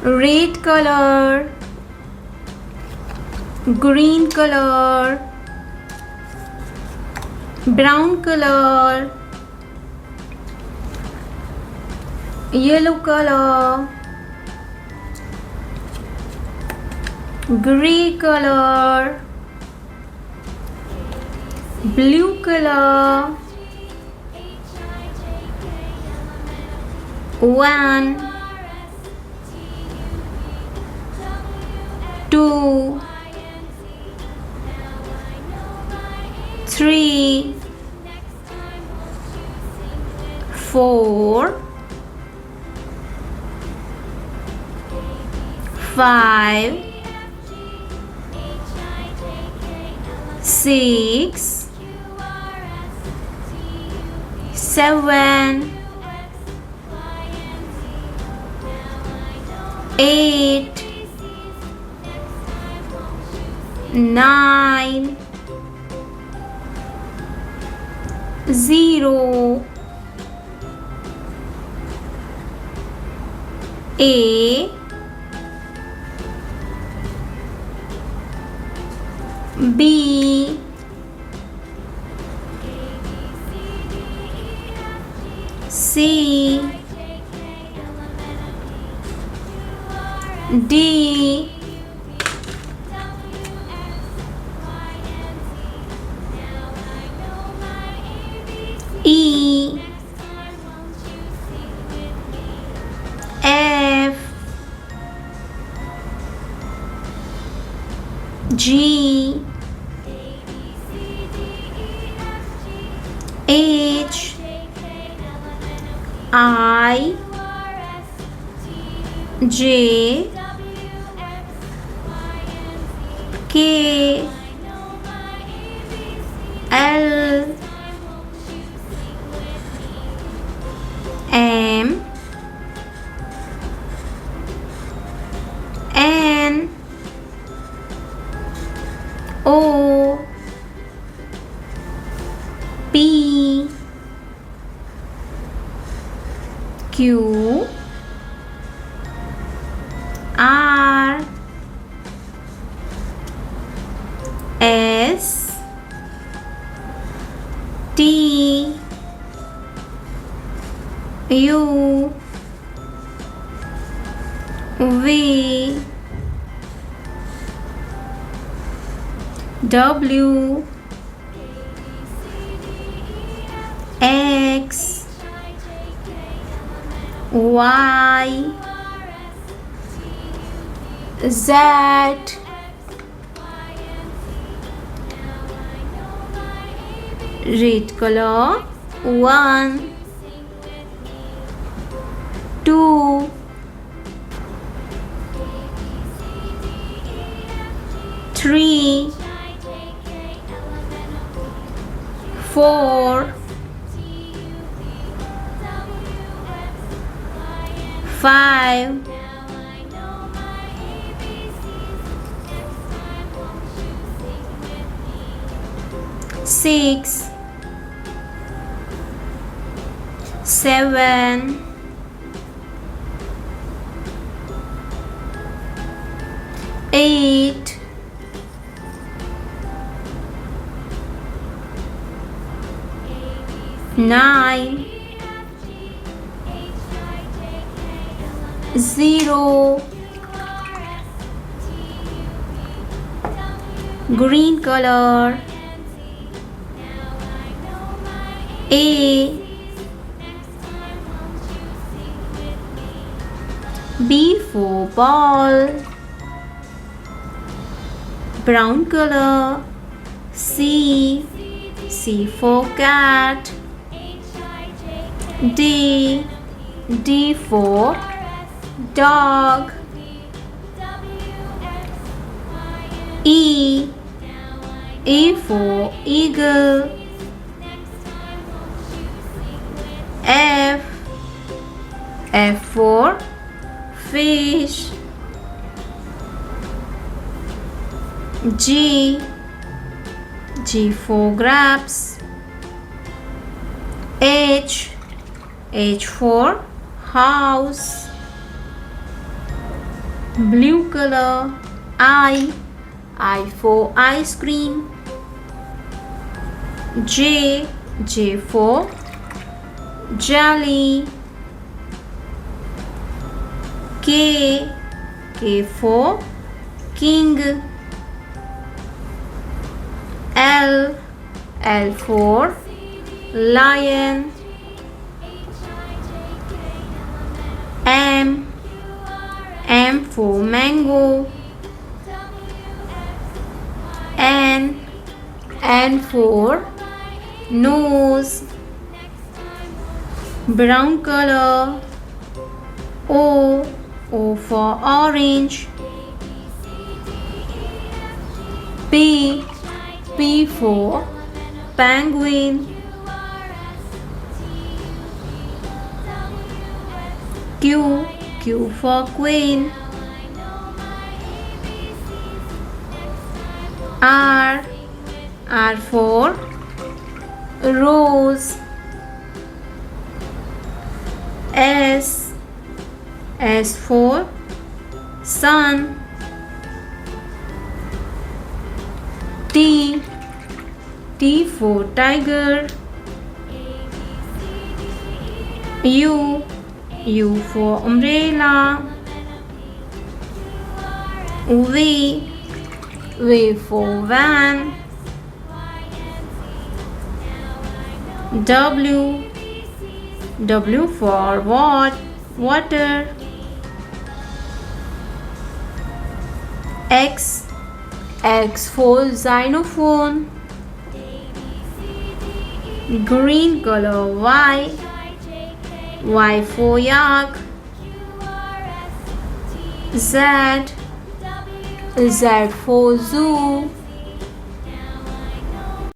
red color, green color, brown color, yellow color, gray color, blue color. 1 2 3 4 5 6 7 8 9 0 A B C D E F G H I J K L M N O P Q R S T U V W X Y Z red color 1 2 3 4 5 6 7 8 9 0 green color A B for ball brown color C for cat D for dog E for eagle F for fish G for grapes H for house Blue color. I for ice cream. J for jelly. K for king. L for lion. M for mango. N for nose. Brown color. O for orange. P for penguin. Q for queen. R for rose. S for sun. T for tiger. U for umbrella. V for van. W for water. X for xylophone. Green color. Y for yak. Z for zoo.